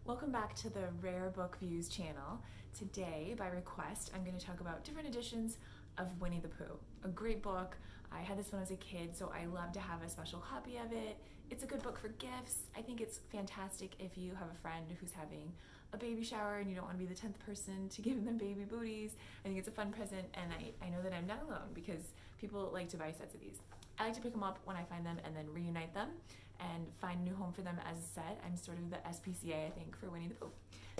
Welcome back to the Rare Book Views channel. Today, by request, I'm going to talk about different editions of Winnie the Pooh. A great book. I had this when I was a kid, so I love to have a special copy of it. It's a good book for gifts. I think it's fantastic if you have a friend who's having a baby shower and you don't want to be the 10th person to give them baby booties. I think it's a fun present, and I know that I'm not alone because people like to buy sets of these. I like to pick them up when I find them and then reunite them and find a new home for them as a set. I'm sort of the SPCA, I think, for Winnie the Pooh.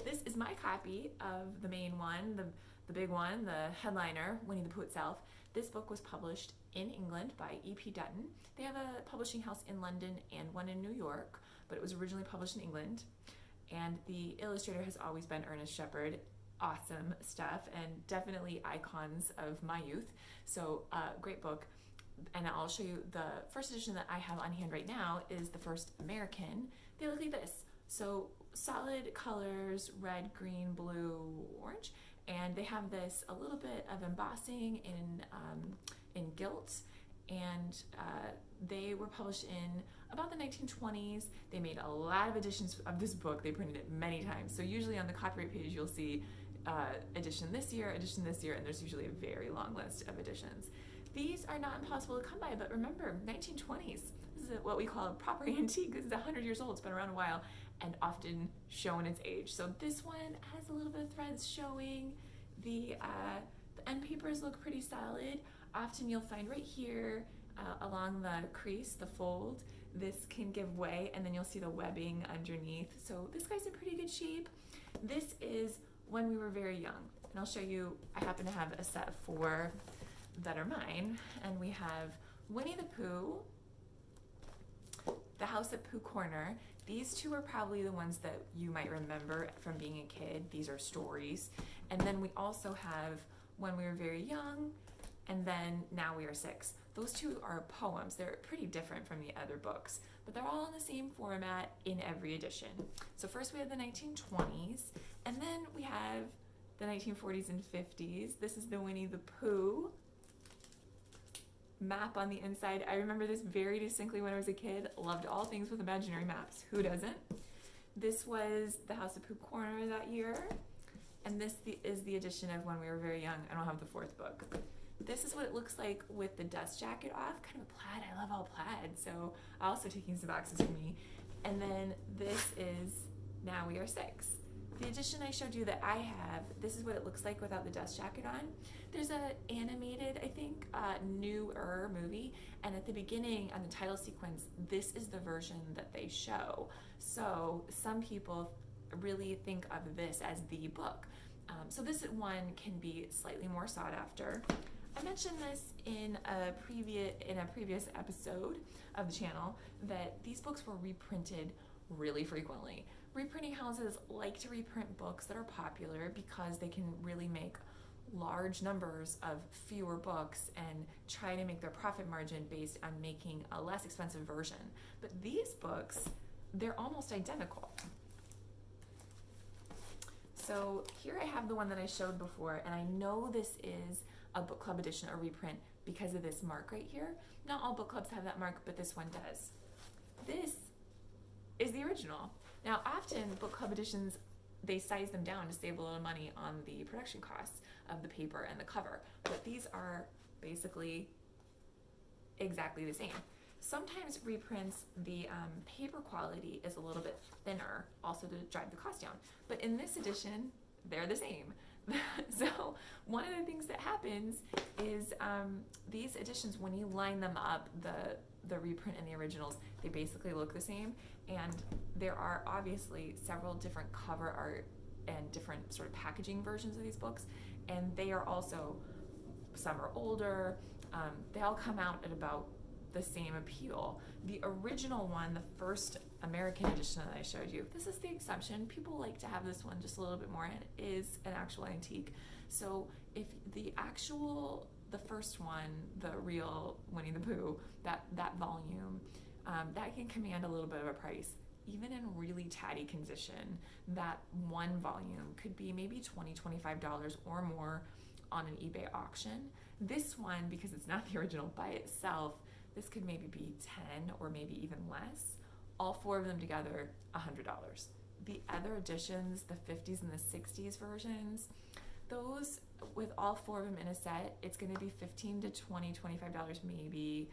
This is my copy of the main one, the big one, the headliner, Winnie the Pooh itself. This book was published in England by E.P. Dutton. They have a publishing house in London and one in New York, but it was originally published in England. And the illustrator has always been Ernest Shepard. Awesome stuff, and definitely icons of my youth. So, great book. And I'll show you the first edition that I have on hand right now is the first American. They look like this. So solid colors, red, green, blue, orange. And they have this a little bit of embossing in gilt. And they were published in about the 1920s. They made a lot of editions of this book. They printed it many times. So usually on the copyright page, you'll see edition this year, and there's usually a very long list of editions. These are not impossible to come by, but remember, 1920s. This is what we call a proper antique. This is 100 years old. It's been around a while and often shown its age. So this one has a little bit of threads showing. The end papers look pretty solid. Often you'll find right here along the crease, the fold, this can give way, and then you'll see the webbing underneath. So this guy's in pretty good shape. This is when we were very young. And I'll show you, I happen to have a set of 4 that are mine, and we have Winnie the Pooh, The House at Pooh Corner. These 2 are probably the ones that you might remember from being a kid. These are stories. And then we also have When We Were Very Young, and then Now We Are 6. Those 2 are poems. They're pretty different from the other books, but they're all in the same format in every edition. So first we have the 1920s, and then we have the 1940s and 50s. This is the Winnie the Pooh map on the inside. I remember this very distinctly when I was a kid. Loved all things with imaginary maps. Who doesn't? This was the House of Pooh Corner that year, and this is the edition of When We Were Very Young. I don't have the 4th book. This is what it looks like with the dust jacket off. Kind of a plaid. I love all plaid, so I'm also taking some boxes for me. And then this is Now We Are 6. The edition I showed you that I have, this is what it looks like without the dust jacket on. There's an animated, I think, newer movie, and at the beginning, on the title sequence, this is the version that they show. So some people really think of this as the book. So this one can be slightly more sought after. I mentioned this in a previous episode of the channel that these books were reprinted really frequently. Reprinting houses like to reprint books that are popular because they can really make large numbers of fewer books and try to make their profit margin based on making a less expensive version. But these books, they're almost identical. So here I have the one that I showed before, and I know this is a book club edition or reprint because of this mark right here. Not all book clubs have that mark, but this one does. This is the original. Now, often book club editions, they size them down to save a little money on the production costs of the paper and the cover, but these are basically exactly the same. Sometimes reprints, the paper quality is a little bit thinner, also to drive the cost down, but in this edition, they're the same. So one of the things that happens is these editions, when you line them up, the reprint and the originals, they basically look the same, and there are obviously several different cover art and different sort of packaging versions of these books, and they are also, some are older, they all come out at about the same appeal. The original one, the first American edition that I showed you, this is the exception. People like to have this one just a little bit more, and it is an actual antique. So if the first one, the real Winnie the Pooh, that volume, that can command a little bit of a price. Even in really tatty condition, that one volume could be maybe $20, $25 or more on an eBay auction. This one, because it's not the original by itself, this could maybe be 10 or maybe even less. All 4 of them together, $100. The other editions, the 50s and the 60s versions, those, with all 4 of them in a set, it's going to be $15 to $25 maybe,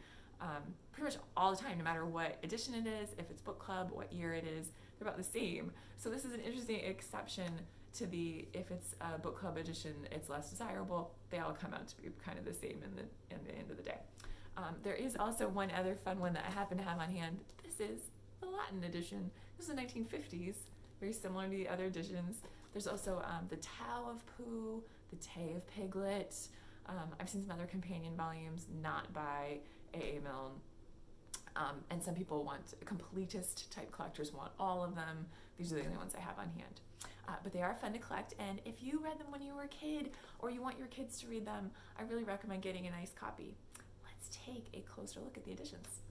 pretty much all the time, no matter what edition it is, if it's book club, what year it is, they're about the same. So this is an interesting exception to the, if it's a book club edition, it's less desirable. They all come out to be kind of the same in the end of the day. There is also one other fun one that I happen to have on hand. This is the Latin edition. This is the 1950s, very similar to the other editions. There's also the Tao of Pooh, the Tay of Piglet. I've seen some other companion volumes, not by A.A. Milne. And some people want, completist type collectors want all of them. These are the only ones I have on hand. But they are fun to collect, and if you read them when you were a kid, or you want your kids to read them, I really recommend getting a nice copy. Let's take a closer look at the editions.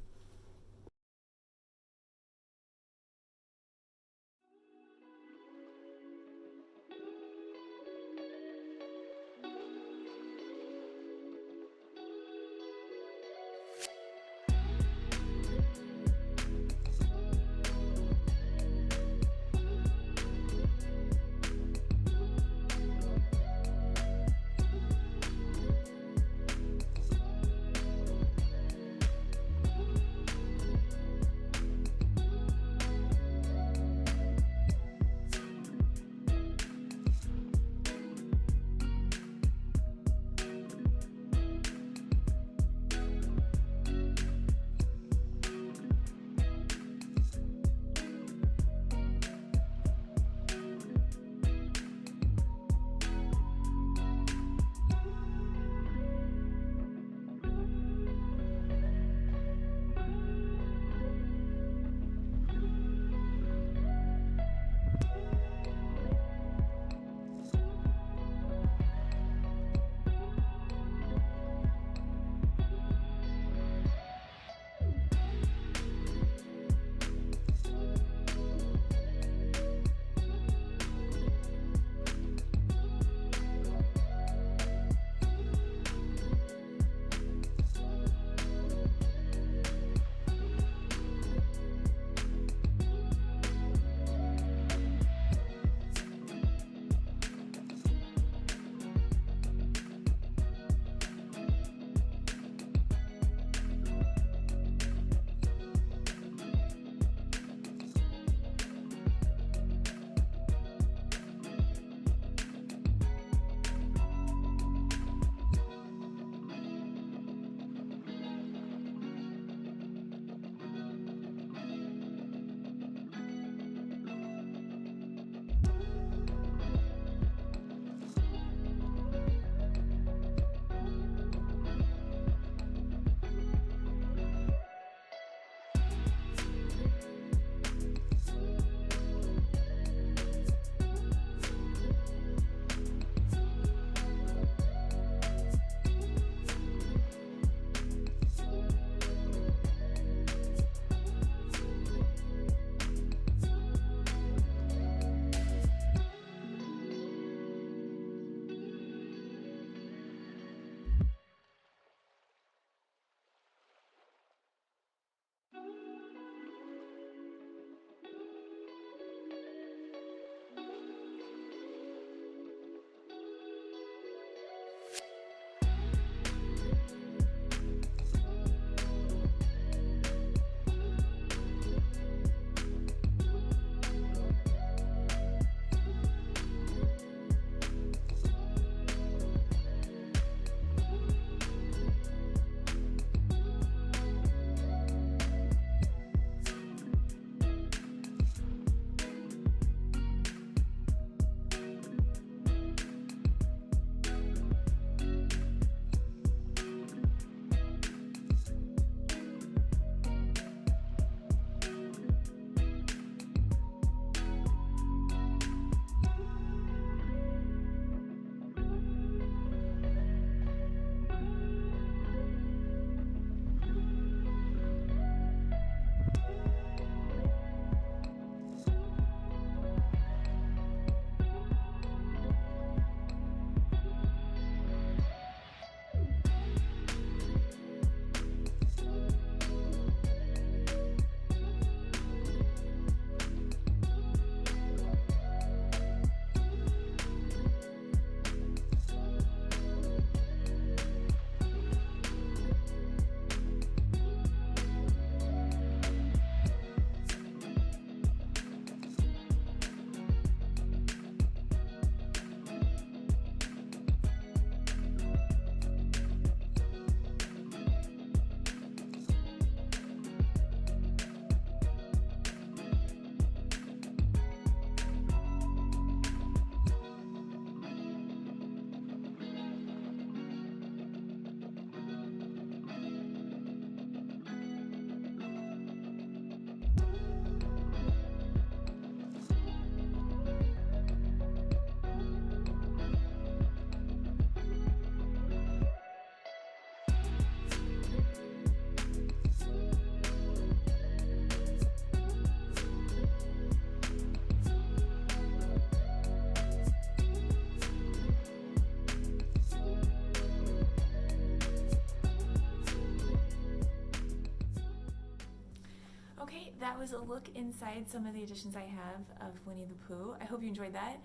that was a look inside some of the editions I have of Winnie the Pooh. I hope you enjoyed that,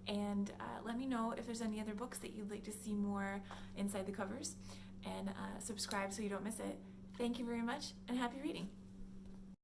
and let me know if there's any other books that you'd like to see more inside the covers, and subscribe so you don't miss it. Thank you very much, and happy reading!